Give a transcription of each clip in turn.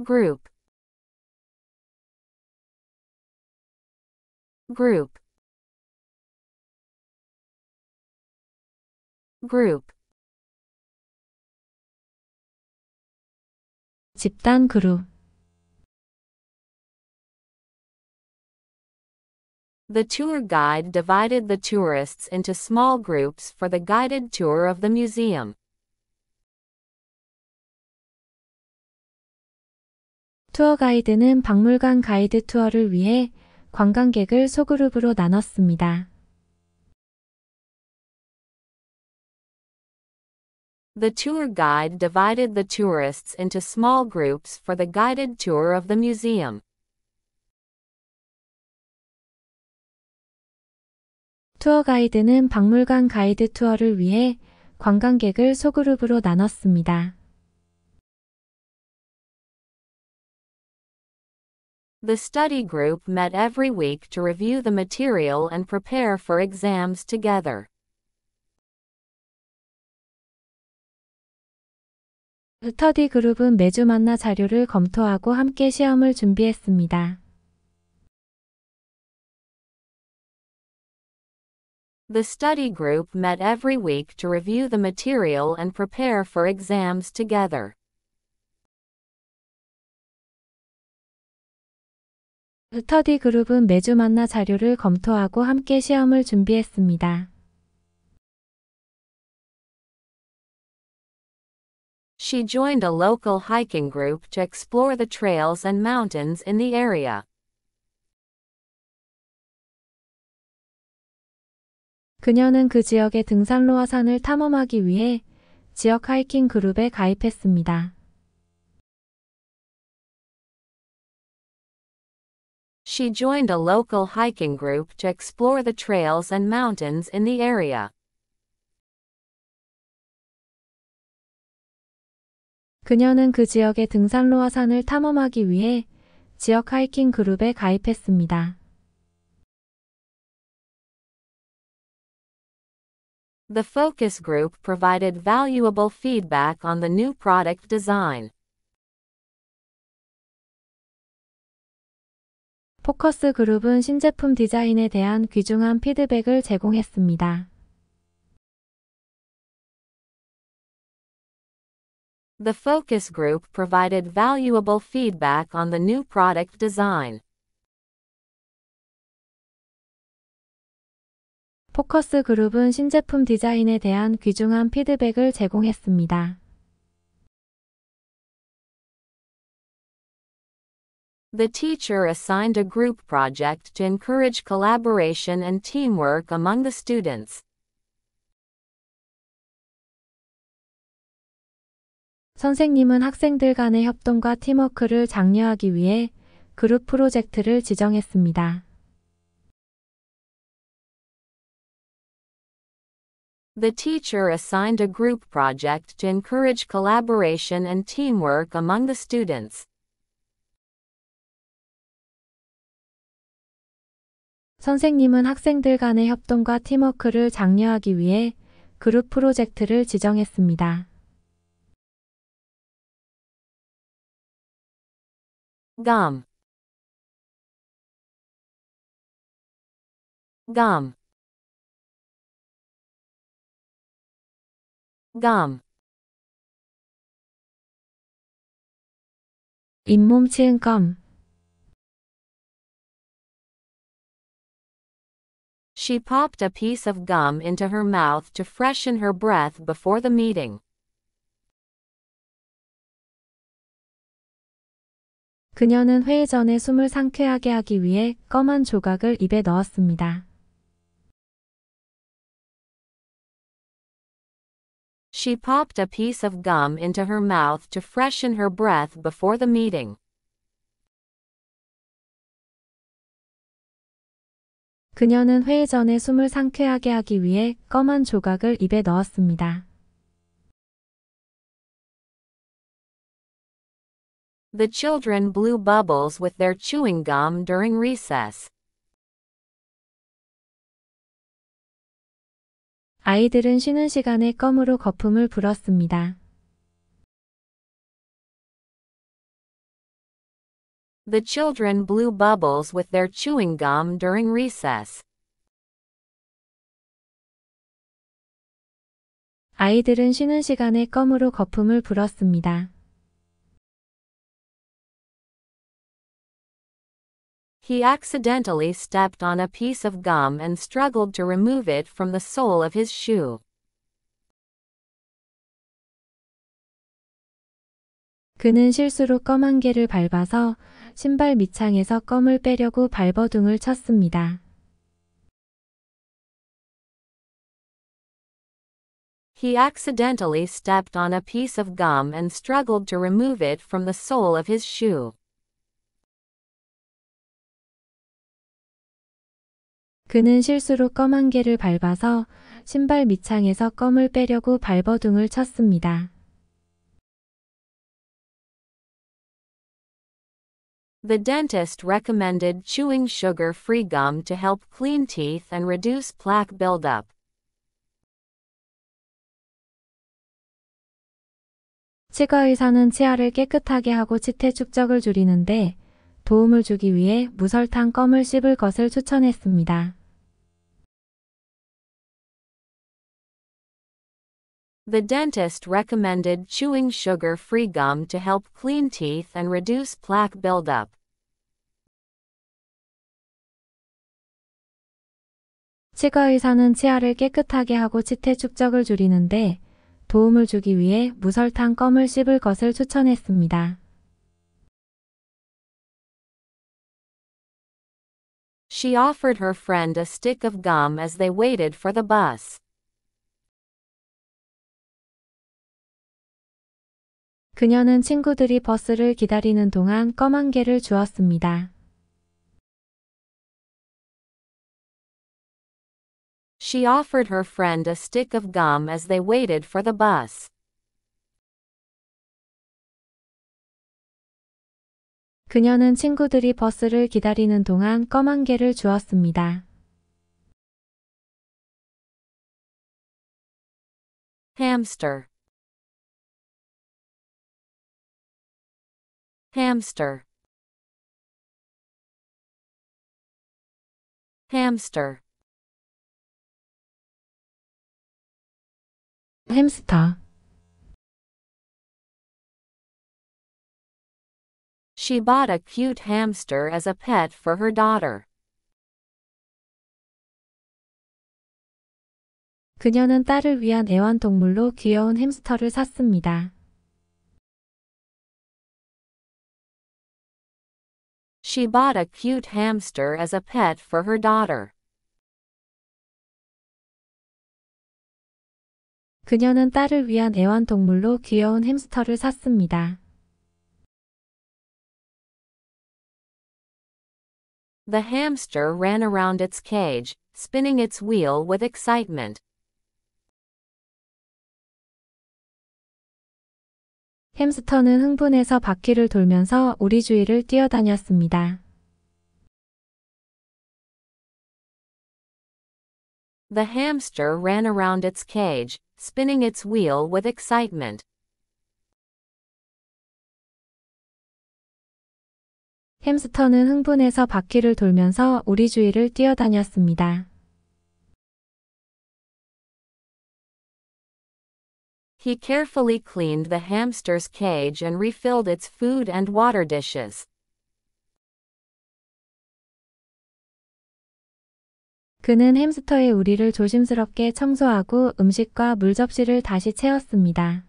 Group. Group. Group. 집단 그룹. The tour guide divided the tourists into small groups for the guided tour of the museum. 투어 가이드는 박물관 가이드 투어를 위해 관광객을 소그룹으로 나눴습니다. The tour guide divided the tourists into small groups for the guided tour of the museum. 투어 가이드는 박물관 가이드 투어를 위해 관광객을 소그룹으로 나눴습니다. The study group met every week to review the material and prepare for exams together. 스터디 그룹은 매주 만나 자료를 검토하고 함께 시험을 준비했습니다. The study group met every week to review the material and prepare for exams together. 스터디 그룹은 매주 만나 자료를 검토하고 함께 시험을 준비했습니다. She joined a local hiking group to explore the trails and mountains in the area. 그녀는 그 지역의 등산로와 산을 탐험하기 위해 지역 하이킹 그룹에 가입했습니다. She joined a local hiking group to explore the trails and mountains in the area. 그녀는 그 지역의 등산로와 산을 탐험하기 위해 지역 하이킹 그룹에 가입했습니다. The focus group provided valuable feedback on the new product design. 포커스 그룹은 신제품 디자인에 대한 귀중한 피드백을 제공했습니다. The focus group provided valuable feedback on the new product design. 포커스 그룹은 신제품 디자인에 대한 귀중한 피드백을 제공했습니다. The teacher assigned a group project to encourage collaboration and teamwork among the students. 선생님은 학생들 간의 협동과 팀워크를 장려하기 위해 그룹 프로젝트를 지정했습니다. The teacher assigned a group project to encourage collaboration and teamwork among the students. 선생님은 학생들 간의 협동과 팀워크를 장려하기 위해 그룹 프로젝트를 지정했습니다. Gum. Gum. Gum. 잇몸 치은껌. She popped a piece of gum into her mouth to freshen her breath before the meeting. 그녀는 회의 전에 숨을 상쾌하게 하기 위해 껌 한 조각을 입에 넣었습니다. She popped a piece of gum into her mouth to freshen her breath before the meeting. 그녀는 회의 전에 숨을 상쾌하게 하기 위해 껌 한 조각을 입에 넣었습니다. The children blew bubbles with their chewing gum during recess. 아이들은 쉬는 시간에 껌으로 거품을 불었습니다. The children blew bubbles with their chewing gum during recess. 아이들은 쉬는 시간에 껌으로 거품을 불었습니다. He accidentally stepped on a piece of gum and struggled to remove it from the sole of his shoe. 그는 실수로 껌 한 개를 밟아서 신발 밑창에서 껌을 빼려고 발버둥을 쳤습니다. He accidentally stepped on a piece of gum and struggled to remove it from the sole of his shoe. 그는 실수로 껌 한 개를 밟아서 신발 밑창에서 껌을 빼려고 발버둥을 쳤습니다. The dentist recommended chewing sugar-free gum to help clean teeth and reduce plaque buildup. 치과 의사는 치아를 깨끗하게 하고 치태 축적을 줄이는데 도움을 주기 위해 무설탕 껌을 씹을 것을 추천했습니다. The dentist recommended chewing sugar-free gum to help clean teeth and reduce plaque buildup. 치과 의사는 치아를 깨끗하게 하고 치태 축적을 줄이는데 도움을 주기 위해 무설탕 껌을 씹을 것을 추천했습니다. She offered her friend a stick of gum as they waited for the bus. 그녀는 친구들이 버스를 기다리는 동안 껌 한 개를 주었습니다. She offered her friend a stick of gum as they waited for the bus. 그녀는 친구들이 버스를 기다리는 동안 껌 한 개를 주었습니다. Hamster. Hamster. Hamster. 햄스터. She bought a cute hamster as a pet for her daughter. 그녀는 딸을 위한 애완동물로 귀여운 햄스터를 샀습니다. She bought a cute hamster as a pet for her daughter. 그녀는 딸을 위한 애완동물로 귀여운 햄스터를 샀습니다. The hamster ran around its cage, spinning its wheel with excitement. 햄스터는 흥분해서 바퀴를 돌면서 우리 주위를 뛰어다녔습니다. The hamster ran around its cage, spinning its wheel with excitement. 햄스터는 흥분해서 바퀴를 돌면서 우리 주위를 뛰어다녔습니다. He carefully cleaned the hamster's cage and refilled its food and water dishes. 그는 햄스터의 우리를 조심스럽게 청소하고 음식과 물접시를 다시 채웠습니다.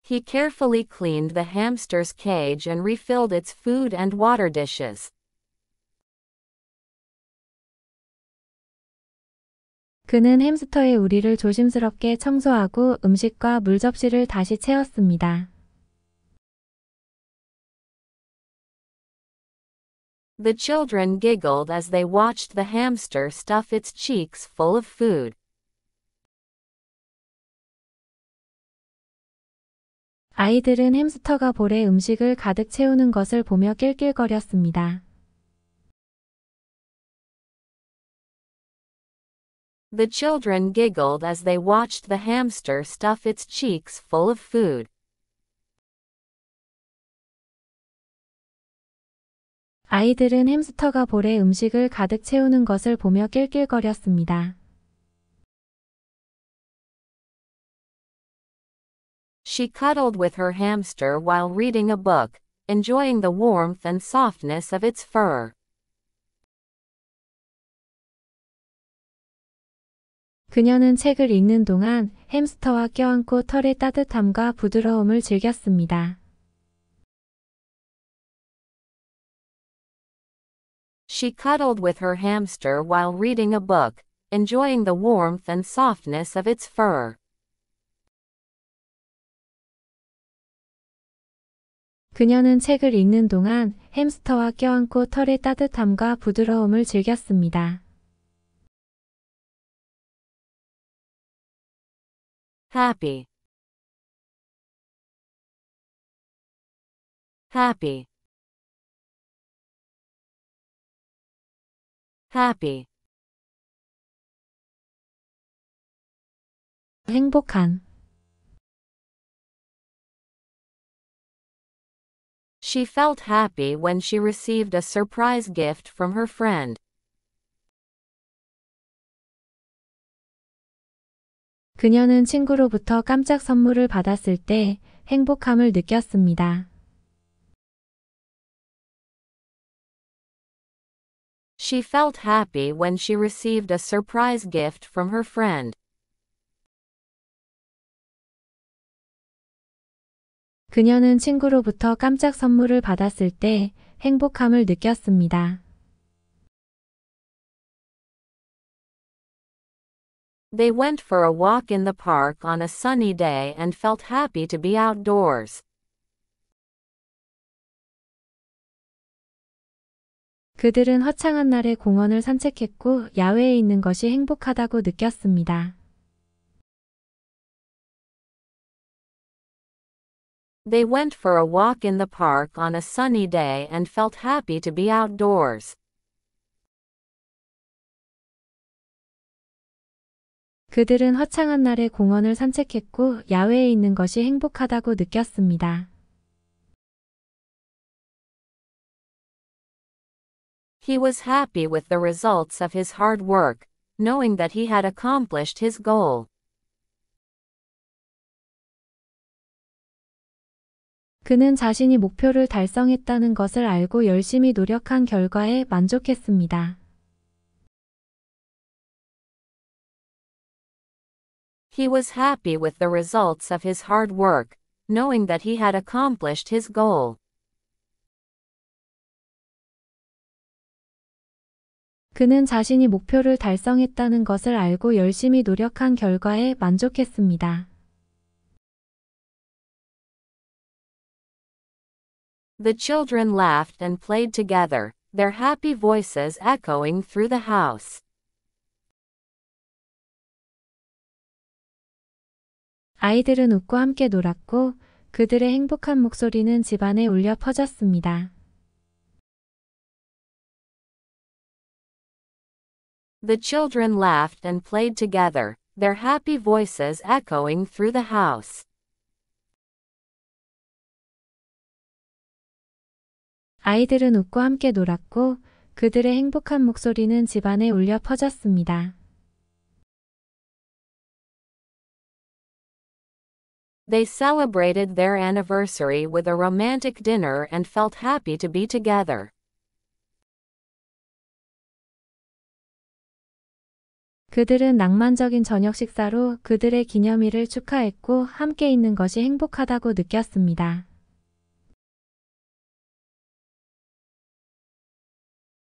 He carefully cleaned the hamster's cage and refilled its food and water dishes. 그는 햄스터의 우리를 조심스럽게 청소하고 음식과 물접시를 다시 채웠습니다. The children giggled as they watched the hamster stuff its cheeks full of food. 아이들은 햄스터가 볼에 음식을 가득 채우는 것을 보며 낄낄거렸습니다. The children giggled as they watched the hamster stuff its cheeks full of food. 아이들은 햄스터가 볼에 음식을 가득 채우는 것을 보며 낄낄거렸습니다. She cuddled with her hamster while reading a book, enjoying the warmth and softness of its fur. 그녀는 책을 읽는 동안 햄스터와 껴안고 털의 따뜻함과 부드러움을 즐겼습니다. She cuddled with her hamster while reading a book, enjoying the warmth and softness of its fur. 그녀는 책을 읽는 동안 햄스터와 껴안고 털의 따뜻함과 부드러움을 즐겼습니다. Happy. Happy. Happy. 행복한. She felt happy when she received a surprise gift from her friend. 그녀는 친구로부터 깜짝 선물을 받았을 때 행복함을 느꼈습니다. She felt happy when she received a surprise gift from her friend. 그녀는 친구로부터 깜짝 선물을 받았을 때 행복함을 느꼈습니다. They went for a walk in the park on a sunny day and felt happy to be outdoors. 그들은 화창한 날에 공원을 산책했고 야외에 있는 것이 행복하다고 느꼈습니다. They went for a walk in the park on a sunny day and felt happy to be outdoors. 그들은 화창한 날에 공원을 산책했고 야외에 있는 것이 행복하다고 느꼈습니다. He was happy with the results of his hard work, knowing that he had accomplished his goal. 그는 자신이 목표를 달성했다는 것을 알고 열심히 노력한 결과에 만족했습니다. He was happy with the results of his hard work, knowing that he had accomplished his goal. 그는 자신이 목표를 달성했다는 것을 알고 열심히 노력한 결과에 만족했습니다. The children laughed and played together, their happy voices echoing through the house. 아이들은 웃고 함께 놀았고 그들의 행복한 목소리는 집안에 울려 퍼졌습니다. The children laughed and played together, their happy voices echoing through the house. 아이들은 웃고 함께 놀았고 그들의 행복한 목소리는 집안에 울려 퍼졌습니다. They celebrated their anniversary with a romantic dinner and felt happy to be together. 그들은 낭만적인 저녁 식사로 그들의 기념일을 축하했고 함께 있는 것이 행복하다고 느꼈습니다.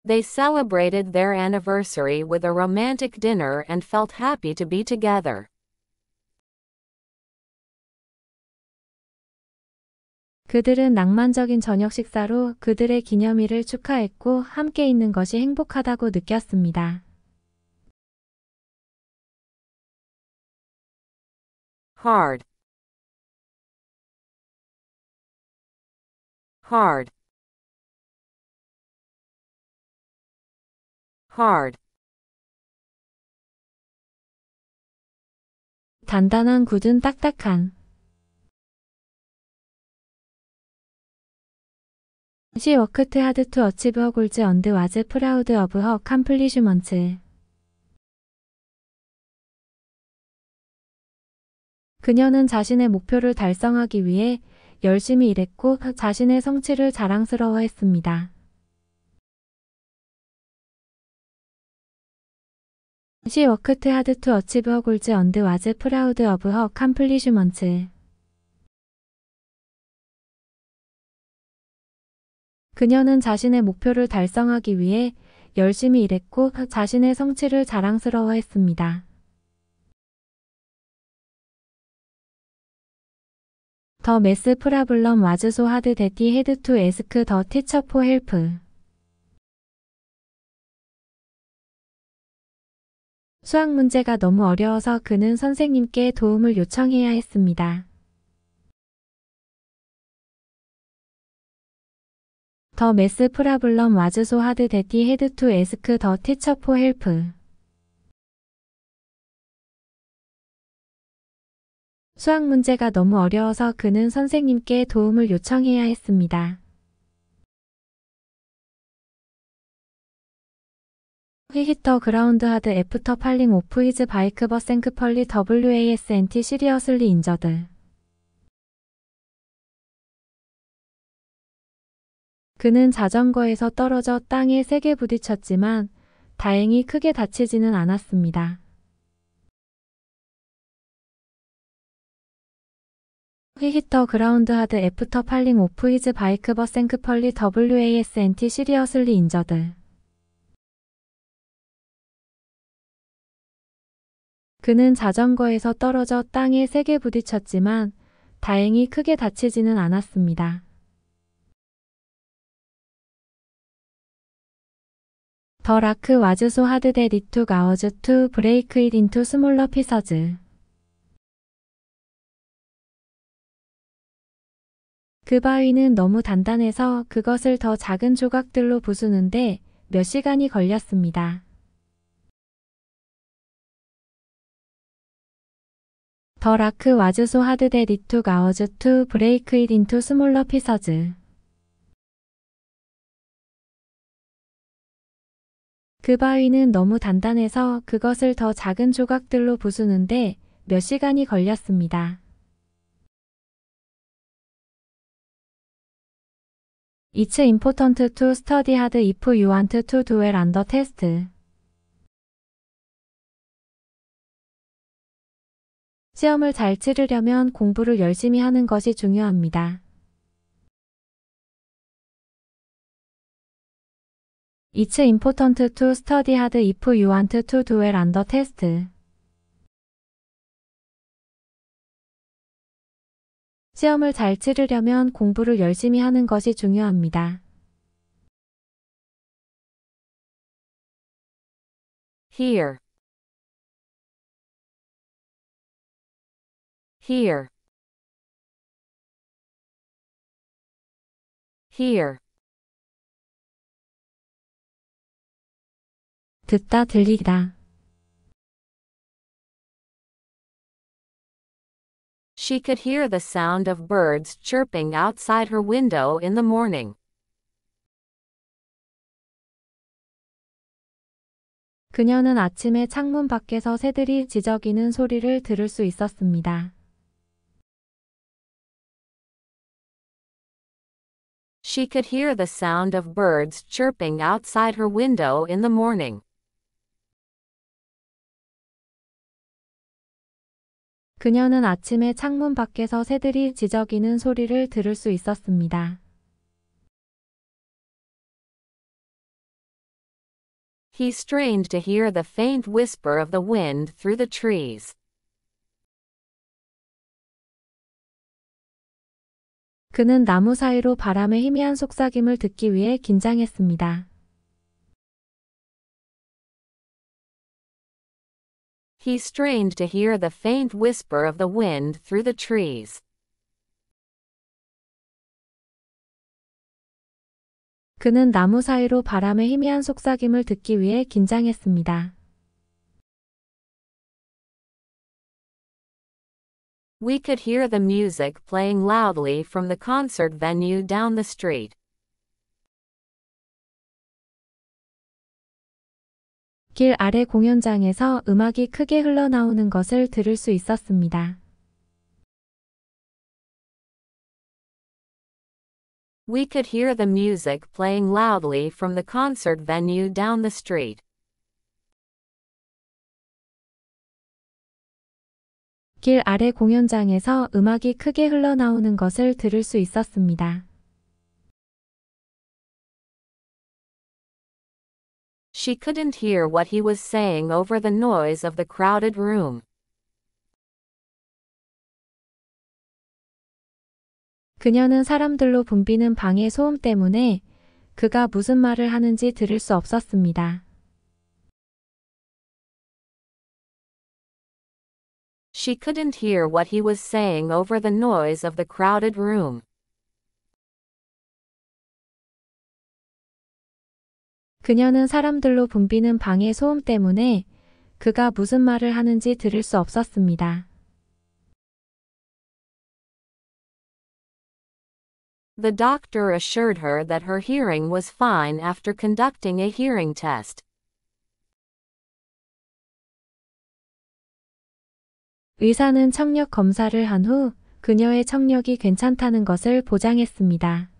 They celebrated their anniversary with a romantic dinner and felt happy to be together. 그들은 낭만적인 저녁 식사로 그들의 기념일을 축하했고 함께 있는 것이 행복하다고 느꼈습니다. Hard. Hard. Hard. 단단한 굳은 딱딱한. She worked hard to achieve her goals and was proud of her accomplishments. 그녀는 자신의 목표를 달성하기 위해 열심히 일했고 자신의 성취를 자랑스러워했습니다. She worked hard to achieve her goals and was proud of her accomplishments. 그녀는 자신의 목표를 달성하기 위해 열심히 일했고 자신의 성취를 자랑스러워했습니다. The math problem was so hard that he had to ask the teacher for help. 수학 문제가 너무 어려워서 그는 선생님께 도움을 요청해야 했습니다. The math problem was so hard that he had to ask the teacher for help. 수학 문제가 너무 어려워서 그는 선생님께 도움을 요청해야 했습니다. He hit the ground hard after falling off his bike but thankfully wasn't seriously injured. 그는 자전거에서 떨어져 땅에 세게 부딪혔지만 다행히 크게 다치지는 않았습니다. He hit the ground hard after falling off his bike but thankfully wasn't seriously injured. 그는 자전거에서 떨어져 땅에 세게 부딪혔지만 다행히 크게 다치지는 않았습니다. The rock was so hard that it took hours to break it into smaller pieces. 그 바위는 너무 단단해서 그것을 더 작은 조각들로 부수는데 몇 시간이 걸렸습니다. The rock was so hard that it took hours to break it into smaller pieces. 그 바위는 너무 단단해서 그것을 더 작은 조각들로 부수는데 몇 시간이 걸렸습니다. It's important to study hard if you want to do well on the test. 시험을 잘 치르려면 공부를 열심히 하는 것이 중요합니다. It's important to study hard if you want to do well on the test. 시험을 잘 치르려면 공부를 열심히 하는 것이 중요합니다. Here. Here. Here. 듣다 들리다. She could hear the sound of birds chirping outside her window in the morning. 그녀는 아침에 창문 밖에서 새들이 지저귀는 소리를 들을 수 있었습니다. She could hear the sound of birds chirping outside her window in the morning. 그녀는 아침에 창문 밖에서 새들이 지저귀는 소리를 들을 수 있었습니다. He strained to hear the faint whisper of the wind through the trees. 그는 나무 사이로 바람의 희미한 속삭임을 듣기 위해 긴장했습니다. He strained to hear the faint whisper of the wind through the trees. 그는 나무 사이로 바람의 희미한 속삭임을 듣기 위해 긴장했습니다. We could hear the music playing loudly from the concert venue down the street. 길 아래 공연장에서 음악이 크게 흘러나오는 것을 들을 수 있었습니다. We could hear the music playing loudly from the concert venue down the street. 길 아래 공연장에서 음악이 크게 흘러나오는 것을 들을 수 있었습니다. She couldn't hear what he was saying over the noise of the crowded room. 그녀는 사람들로 붐비는 방의 소음 때문에 그가 무슨 말을 하는지 들을 수 없었습니다. She couldn't hear what he was saying over the noise of the crowded room. 그녀는 사람들로 붐비는 방의 소음 때문에 그가 무슨 말을 하는지 들을 수 없었습니다. The doctor assured her that her hearing was fine after conducting a hearing test. 의사는 청력 검사를 한 후 그녀의 청력이 괜찮다는 것을 보장했습니다.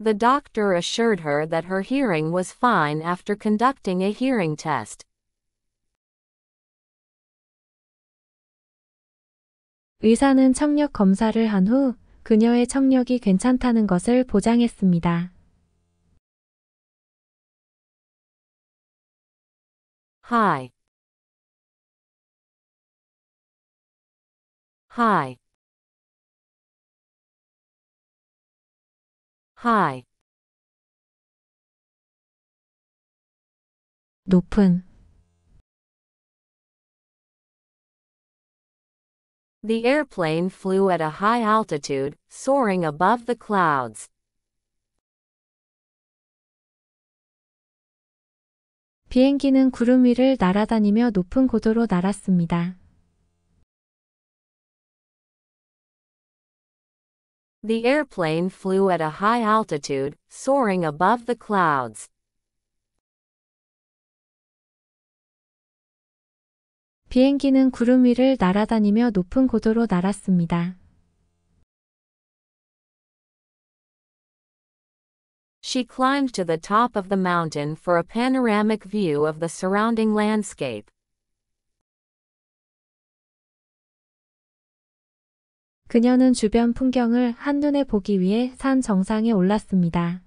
The doctor assured her that her hearing was fine after conducting a hearing test. 의사는 청력 검사를 한 후 그녀의 청력이 괜찮다는 것을 보장했습니다. Hi. Hi. Hi. 높은 The airplane flew at a high altitude, soaring above the clouds. 비행기는 구름 위를 날아다니며 높은 고도로 날았습니다. The airplane flew at a high altitude, soaring above the clouds. 비행기는 구름 위를 날아다니며 높은 고도로 날았습니다. She climbed to the top of the mountain for a panoramic view of the surrounding landscape. 그녀는 주변 풍경을 한눈에 보기 위해 산 정상에 올랐습니다.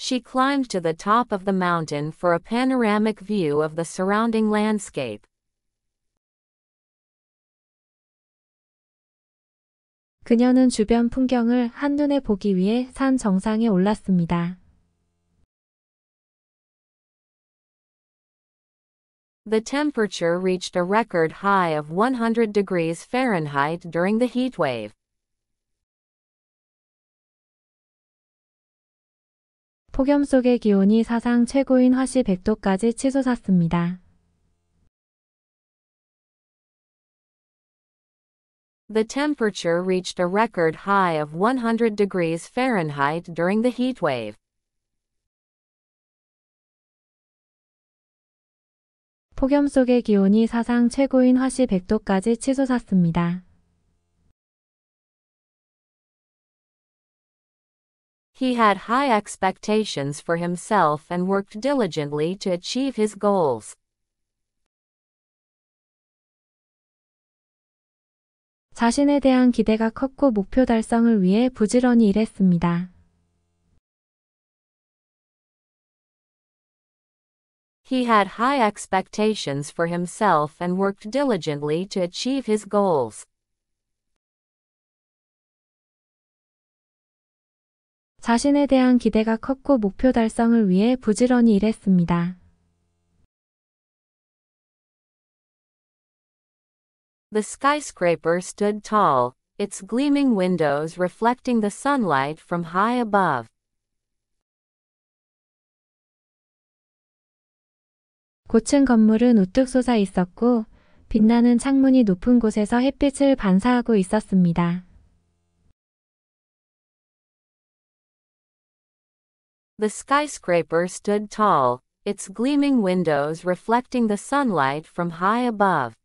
She climbed to the top of the mountain for a panoramic view of the surrounding landscape. 그녀는 주변 풍경을 한눈에 보기 위해 산 정상에 올랐습니다. The temperature reached a record high of 100 degrees Fahrenheit during the heat wave. 폭염 속의 기온이 사상 최고인 화씨 100도까지 치솟았습니다. The temperature reached a record high of 100 degrees Fahrenheit during the heat wave. 폭염 속의 기온이 사상 최고인 화씨 100도까지 치솟았습니다. He had high expectations for himself and worked diligently to achieve his goals. 자신에 대한 기대가 컸고 목표 달성을 위해 부지런히 일했습니다. He had high expectations for himself and worked diligently to achieve his goals. 자신에 대한 기대가 컸고 목표 달성을 위해 부지런히 일했습니다. The skyscraper stood tall, its gleaming windows reflecting the sunlight from high above. 고층 건물은 우뚝 솟아 있었고 빛나는 창문이 높은 곳에서 햇빛을 반사하고 있었습니다. The skyscraper stood tall, its gleaming windows reflecting the sunlight from high above.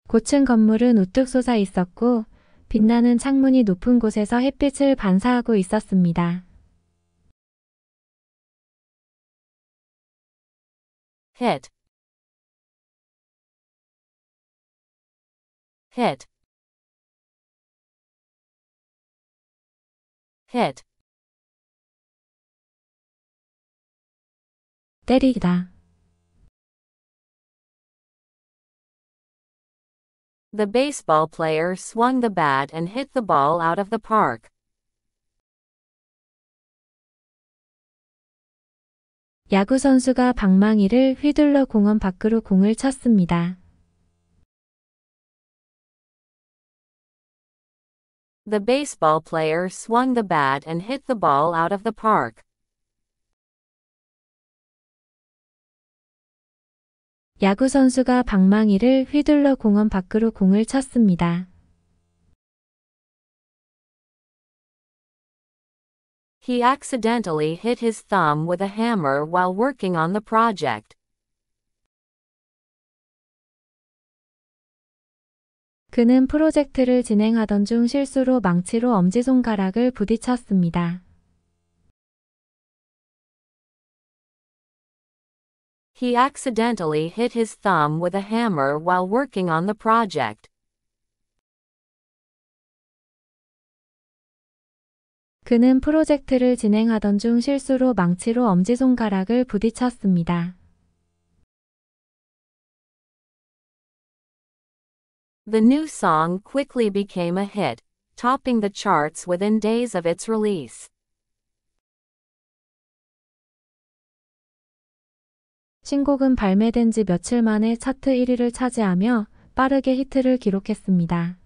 고층 건물은 우뚝 솟아 있었고 빛나는 창문이 높은 곳에서 햇빛을 반사하고 있었습니다. Hit. Hit. Hit. 때리다. The baseball player swung the bat and hit the ball out of the park. 야구 선수가 방망이를 휘둘러 공원 밖으로 공을 쳤습니다. The baseball player swung the bat and hit the ball out of the park. 야구 선수가 방망이를 휘둘러 공원 밖으로 공을 쳤습니다. He accidentally hit his thumb with a hammer while working on the project. 그는 프로젝트를 진행하던 중 실수로 망치로 엄지손가락을 부딪혔습니다. He accidentally hit his thumb with a hammer while working on the project. 그는 프로젝트를 진행하던 중 실수로 망치로 엄지손가락을 부딪혔습니다. The new song quickly became a hit, topping the charts within days of its release. 신곡은 발매된 지 며칠 만에 차트 1위를 차지하며 빠르게 히트를 기록했습니다.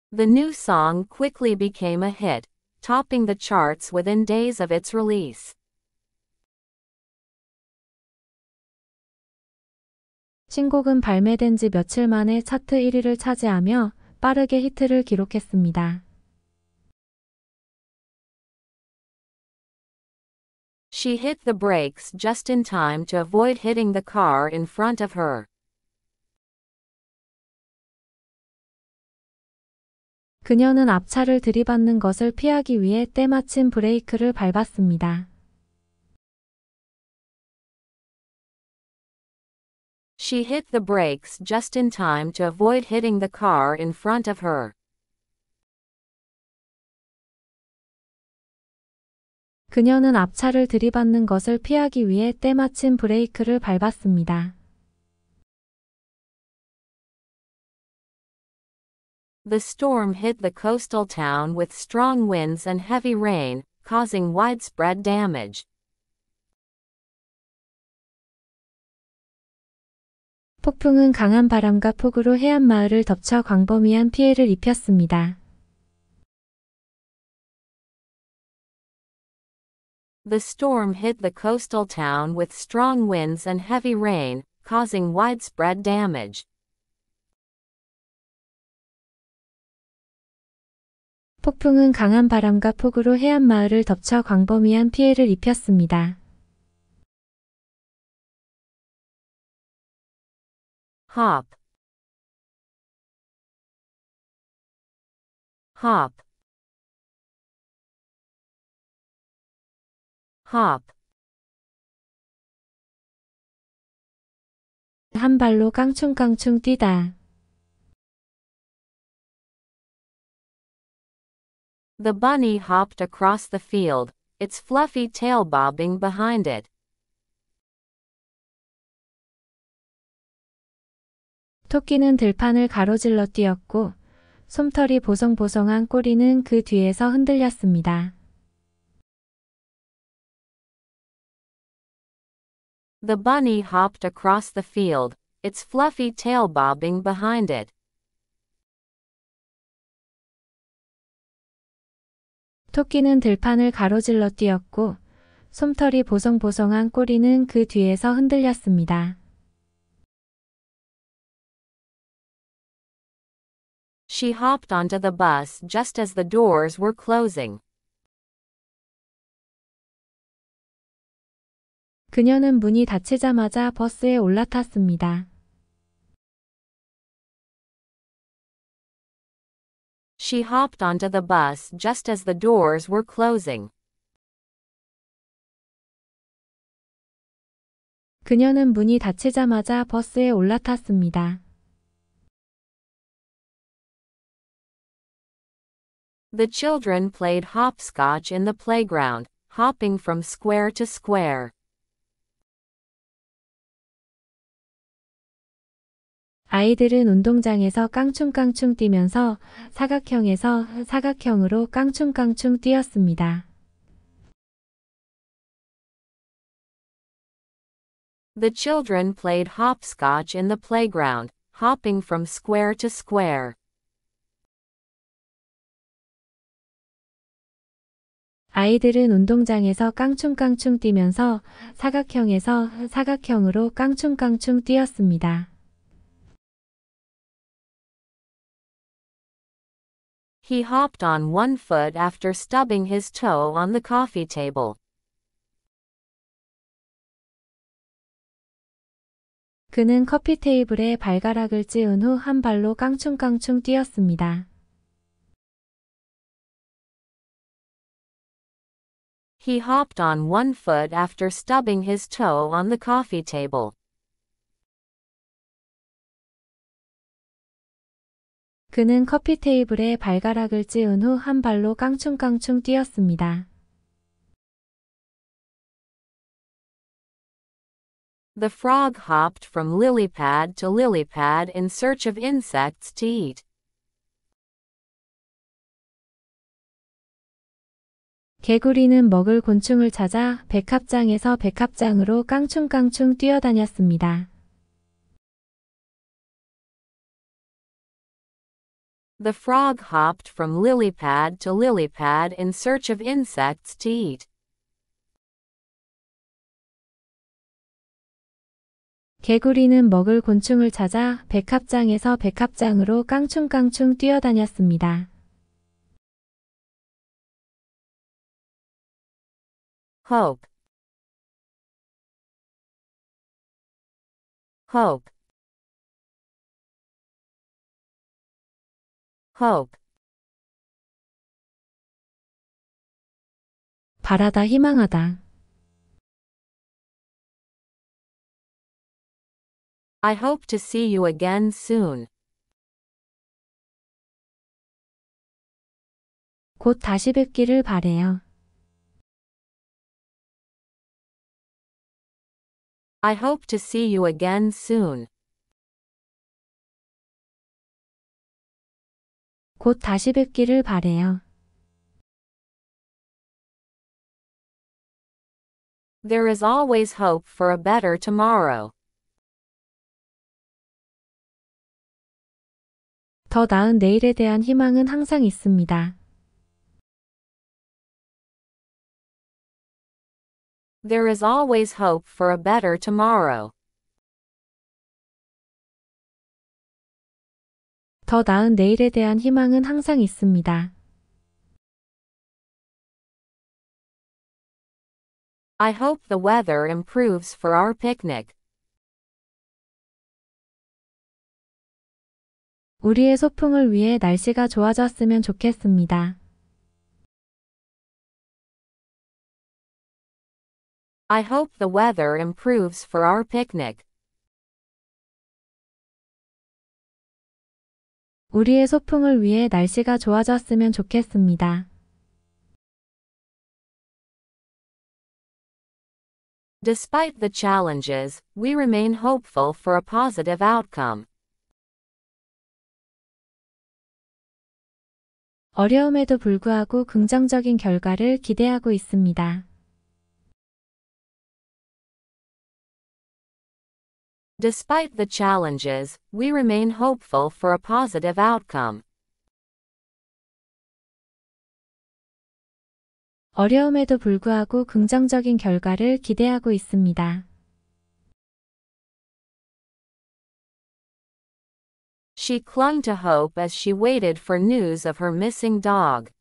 The new song quickly became a hit, topping the charts within days of its release. 신곡은 발매된 지 며칠 만에 차트 1위를 차지하며 빠르게 히트를 기록했습니다. She hit the brakes just in time to avoid hitting the car in front of her. 그녀는 앞차를 들이받는 것을 피하기 위해 때마침 브레이크를 밟았습니다. She hit the brakes just in time to avoid hitting the car in front of her. 그녀는 앞차를 들이받는 것을 피하기 위해 때마침 브레이크를 밟았습니다. The storm hit the coastal town with strong winds and heavy rain, causing widespread damage. 폭풍은 강한 바람과 폭우로 해안 마을을 덮쳐 광범위한 피해를 입혔습니다. The storm hit the coastal town with strong winds and heavy rain, causing widespread damage. 폭풍은 강한 바람과 폭우로 해안 마을을 덮쳐 광범위한 피해를 입혔습니다. Hop. Hop. Hop. 한 발로 깡충깡충 뛰다. The bunny hopped across the field, its fluffy tail bobbing behind it. 토끼는 들판을 가로질러 뛰었고 솜털이 보송보송한 꼬리는 그 뒤에서 흔들렸습니다. The bunny hopped across the field, its fluffy tail bobbing behind it. 토끼는 들판을 가로질러 뛰었고 솜털이 보송보송한 꼬리는 그 뒤에서 흔들렸습니다. She hopped onto the bus just as the doors were closing. 그녀는 문이 닫히자마자 버스에 올라탔습니다. She hopped onto the bus just as the doors were closing. 그녀는 문이 닫히자마자 버스에 올라탔습니다. The children played hopscotch in the playground, hopping from square to square. 아이들은 운동장에서 깡충깡충 뛰면서 사각형에서 사각형으로 깡충깡충 뛰었습니다. The children played hopscotch in the playground, hopping from square to square. 아이들은 운동장에서 깡충깡충 뛰면서 사각형에서 사각형으로 깡충깡충 뛰었습니다. He hopped on one foot after stubbing his toe on the coffee table. 그는 커피 테이블에 발가락을 찧은 후 한 발로 깡충깡충 뛰었습니다. He hopped on one foot after stubbing his toe on the coffee table. 그는 커피 테이블에 발가락을 찧은 후 한 발로 깡충깡충 뛰었습니다. The frog hopped from lily pad to lily pad in search of insects to eat. 개구리는 먹을 곤충을 찾아 백합장에서 백합장으로 깡충깡충 뛰어다녔습니다. The frog hopped from lily pad to lily pad in search of insects to eat. 개구리는 먹을 곤충을 찾아 백합장에서 백합장으로 깡충깡충 뛰어다녔습니다. Hope. Hope. Hope. 바라다 희망하다. I hope to see you again soon. 곧 다시 뵙기를 바래요. I hope to see you again soon. 곧 다시 뵙기를 바래요. There is always hope for a better tomorrow. 더 나은 내일에 대한 희망은 항상 있습니다. There is always hope for a better tomorrow. 더 나은 내일에 대한 희망은 항상 있습니다. I hope the weather improves for our picnic. 우리의 소풍을 위해 날씨가 좋아졌으면 좋겠습니다. I hope the weather improves for our picnic. 우리의 소풍을 위해 날씨가 좋아졌으면 좋겠습니다. Despite the challenges, we remain hopeful for a positive outcome. 어려움에도 불구하고 긍정적인 결과를 기대하고 있습니다. Despite the challenges, we remain hopeful for a positive outcome. 어려움에도 불구하고 긍정적인 결과를 기대하고 있습니다. She clung to hope as she waited for news of her missing dog.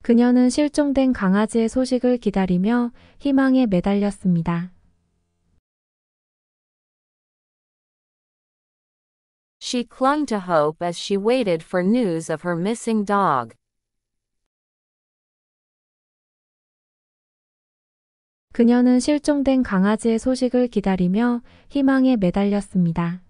그녀는 실종된 강아지의 소식을 기다리며 희망에 매달렸습니다. She clung to hope as she waited for news of her missing dog. 그녀는 실종된 강아지의 소식을 기다리며 희망에 매달렸습니다.